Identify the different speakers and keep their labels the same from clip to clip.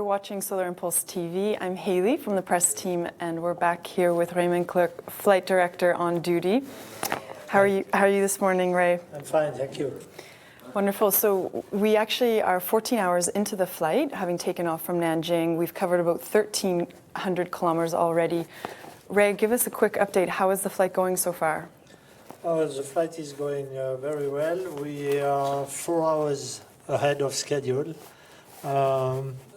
Speaker 1: watching Solar Impulse TV. I'm Haley from the press team, and we're back here with Raymond Clark, Flight Director on duty. How are you this morning, Ray?
Speaker 2: I'm fine, thank you.
Speaker 1: Wonderful. So we actually are 14 hours into the flight, having taken off from Nanjing. We've covered about 1,300 kilometers already. Ray, give us a quick update. How is the flight going so far?
Speaker 2: The flight is going very well. We are 4 hours ahead of schedule.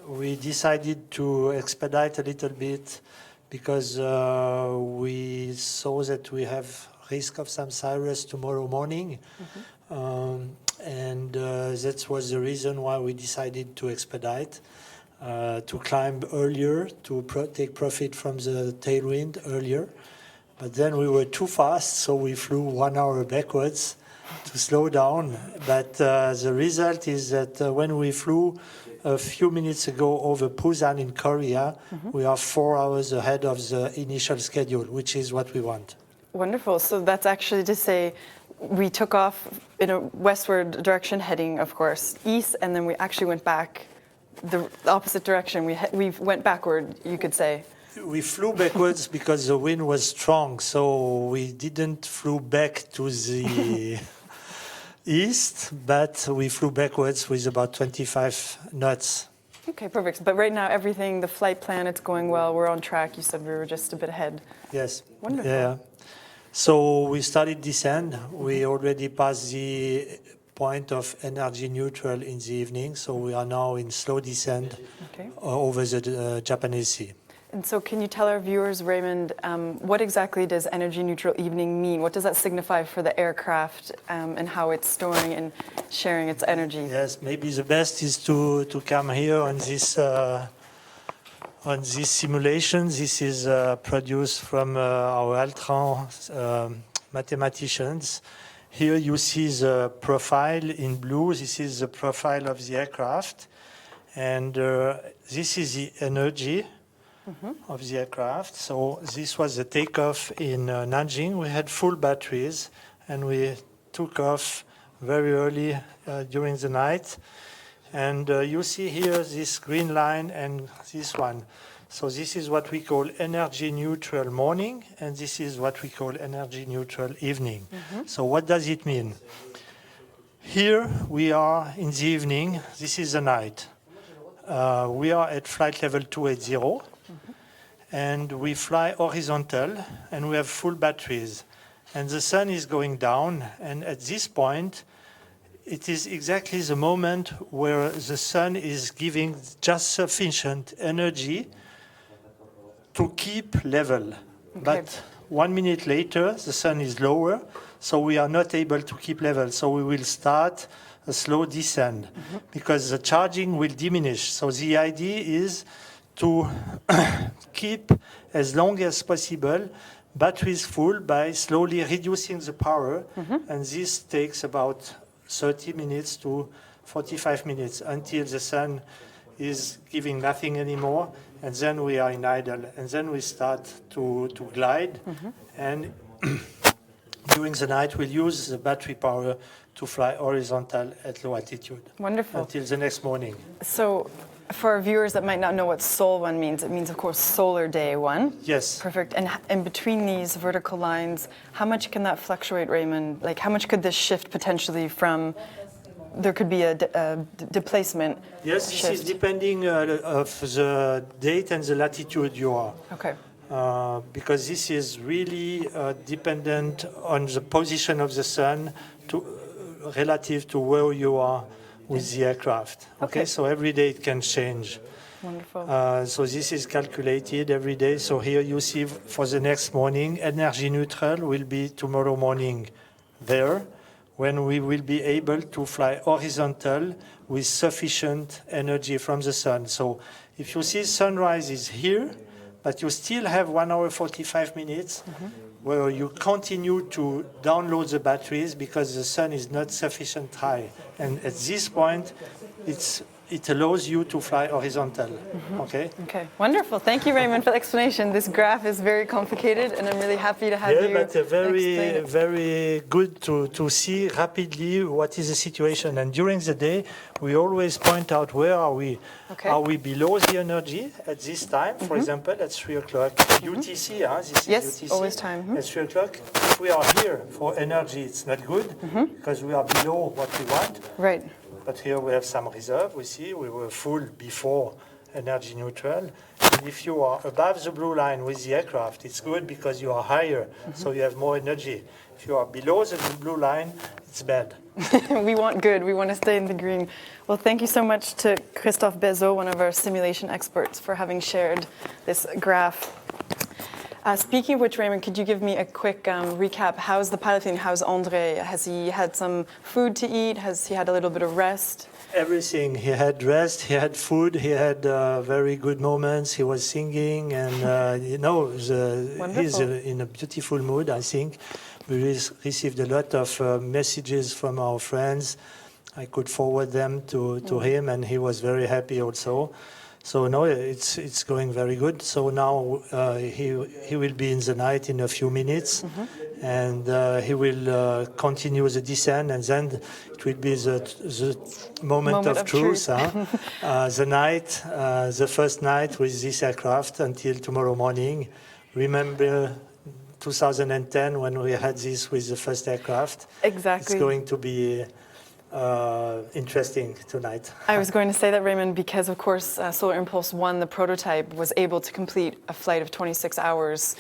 Speaker 2: We decided to expedite a little bit because we saw that we have risk of some cirrus tomorrow morning. And that was the reason why we decided to expedite, to climb earlier, to take profit from the tailwind earlier. But then we were too fast, so we flew 1 hour backwards to slow down. But the result is that when we flew a few minutes ago over Busan in Korea, we are 4 hours ahead of the initial schedule, which is what we want.
Speaker 1: Wonderful. So that's actually to say we took off in a westward direction, heading, of course, east, and then we actually went back the opposite direction. We went backward, you could say.
Speaker 2: We flew backwards because the wind was strong, so we didn't flew back to the east, but we flew backwards with about 25 knots.
Speaker 1: Okay, perfect. But right now, everything, the flight plan, it's going well. We're on track. You said we were just a bit ahead.
Speaker 2: Yes.
Speaker 1: Wonderful.
Speaker 2: Yeah. So we started descent. We already passed the point of energy neutral in the evening, so we are now in slow descent over the Japanese Sea.
Speaker 1: And so can you tell our viewers, Raymond, what exactly does energy neutral evening mean? What does that signify for the aircraft and how it's storing and sharing its energy?
Speaker 2: Yes, maybe the best is to come here on this simulation. This is produced from our Altran mathematicians. Here you see the profile in blue. This is the profile of the aircraft. And this is the energy of the aircraft. So this was the takeoff in Nanjing. We had full batteries, and we took off very early during the night. And you see here this green line and this one. So this is what we call energy neutral morning, and this is what we call energy neutral evening. So what does it mean? Here we are in the evening. This is the night. We are at flight level 280. And we fly horizontal, and we have full batteries. And the sun is going down, and at this point, it is exactly the moment where the sun is giving just sufficient energy to keep level. But 1 minute later, the sun is lower, so we are not able to keep level. So we will start a slow descent because the charging will diminish. So the idea is to keep as long as possible batteries full by slowly reducing the power, and this takes about 30 minutes to 45 minutes until the sun is giving nothing anymore, and then we are in idle, and then we start to glide, and during the night we'll use the battery power to fly horizontal at low altitude.
Speaker 1: Wonderful.
Speaker 2: Until the next morning.
Speaker 1: So for our viewers that might not know what Sol 1 means, it means, of course, solar day 1.
Speaker 2: Yes.
Speaker 1: Perfect. And in between these vertical lines, how much can that fluctuate, Raymond? Like, how much could this shift potentially from, there could be a displacement
Speaker 2: Yes,
Speaker 1: shift?
Speaker 2: this is depending of the date and the latitude you are.
Speaker 1: Okay.
Speaker 2: Because this is really dependent on the position of the sun relative to where you are with the aircraft. Okay, so every day it can change.
Speaker 1: Wonderful.
Speaker 2: So this is calculated every day. So here you see for the next morning, energy neutral will be tomorrow morning there, when we will be able to fly horizontal with sufficient energy from the sun. So if you see sunrise is here, but you still have 1 hour 45 minutes where you continue to download the batteries because the sun is not sufficient high. And at this point, it's it allows you to fly horizontal. Okay.
Speaker 1: Okay, wonderful. Thank you, Raymond, for the explanation. This graph is very complicated, and I'm really happy to have
Speaker 2: Yeah,
Speaker 1: you
Speaker 2: but
Speaker 1: explain it.
Speaker 2: very good to see rapidly what is the situation. And during the day, we always point out where are we.
Speaker 1: Okay.
Speaker 2: Are we below the energy at this time? For example, at 3 o'clock UTC. This is
Speaker 1: Yes,
Speaker 2: UTC.
Speaker 1: always time.
Speaker 2: At 3 o'clock. If we are here for energy, it's not good because we are below what we want.
Speaker 1: Right.
Speaker 2: But here we have some reserve. We see we were full before energy neutral. And if you are above the blue line with the aircraft, it's good because you are higher, so you have more energy. If you are below the blue line, it's bad.
Speaker 1: We want good. We want to stay in the green. Well, thank you so much to Christophe Bezot, one of our simulation experts, for having shared this graph. Speaking of which, Raymond, could you give me a quick recap? How's the piloting? How's André? Has he had some food to eat? Has he had a little bit of rest?
Speaker 2: Everything. He had rest, he had food, he had very good moments. He was singing, and he's in a beautiful mood, I think. We received a lot of messages from our friends. I could forward them to him, and he was very happy also. So no, it's going very good. So now he will be in the night in a few minutes, and he will continue the descent, and then it will be the moment of truth. The night, the first night with this aircraft until tomorrow morning. Remember 2010 when we had this with the first aircraft?
Speaker 1: Exactly.
Speaker 2: It's going to be interesting tonight.
Speaker 1: I was going to say that, Raymond, because of course Solar Impulse 1, the prototype, was able to complete a flight of 26 hours,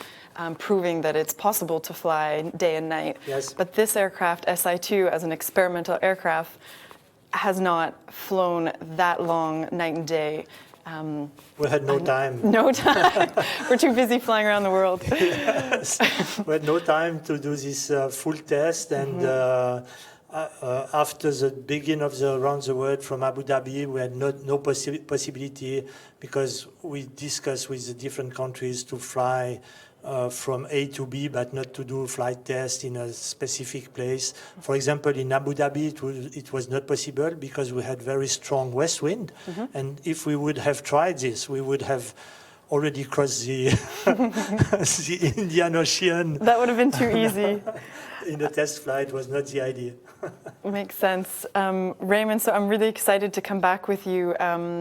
Speaker 1: proving that it's possible to fly day and night.
Speaker 2: Yes.
Speaker 1: But this aircraft, SI2, as an experimental aircraft, has not flown that long night and day.
Speaker 2: We had no time.
Speaker 1: No time. We're too busy flying around the world.
Speaker 2: Yes. We had no time to do this full test, and after the beginning of the around the world from Abu Dhabi, we had no possibility because we discussed with the different countries to fly from A to B, but not to do flight test in a specific place. For example, in Abu Dhabi, it was not possible because we had very strong west wind, and if we would have tried this, we would have already crossed the the Indian Ocean.
Speaker 1: That would have been too easy.
Speaker 2: In a test flight was not the idea.
Speaker 1: Makes sense. Raymond, so I'm really excited to come back with you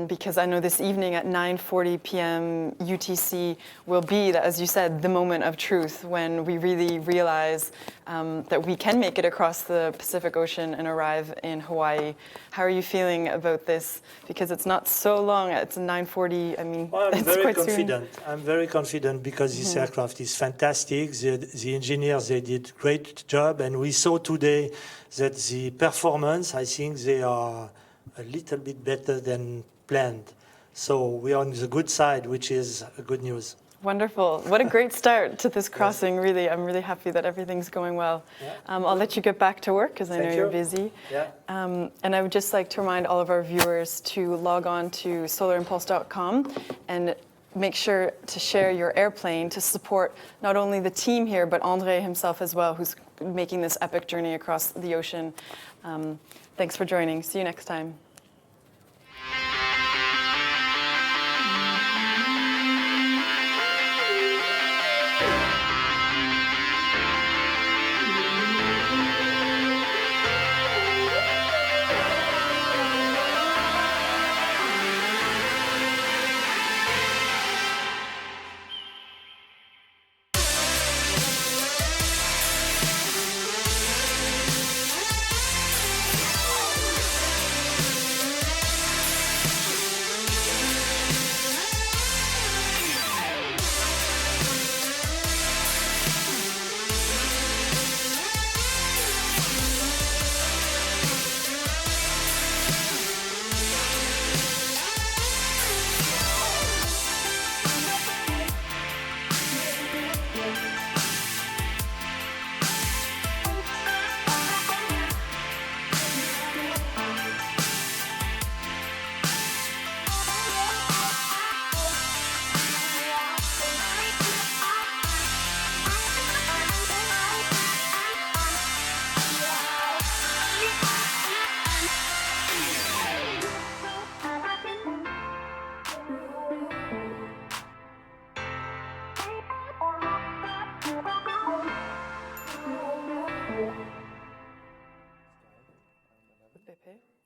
Speaker 1: because I know this evening at 9:40 p.m. UTC will be, as you said, the moment of truth when we really realize that we can make it across the Pacific Ocean and arrive in Hawaii. How are you feeling about this? Because it's not so long. It's 9:40. I mean,
Speaker 2: well, I'm
Speaker 1: it's
Speaker 2: very
Speaker 1: quite
Speaker 2: confident.
Speaker 1: soon.
Speaker 2: I'm very confident because this aircraft is fantastic. The engineers, they did great job, and we saw today that the performance, I think they are a little bit better than planned. So we are on the good side, which is good news.
Speaker 1: Wonderful. What a great start to this crossing, really. I'm really happy that everything's going well.
Speaker 2: Yeah.
Speaker 1: I'll let you get back to work because I know
Speaker 2: Thank
Speaker 1: you're
Speaker 2: you.
Speaker 1: busy.
Speaker 2: Yeah.
Speaker 1: And I would just like to remind all of our viewers to log on to solarimpulse.com and make sure to share your airplane to support not only the team here, but André himself as well, who's making this epic journey across the ocean. Thanks for joining. See you next time. Okay.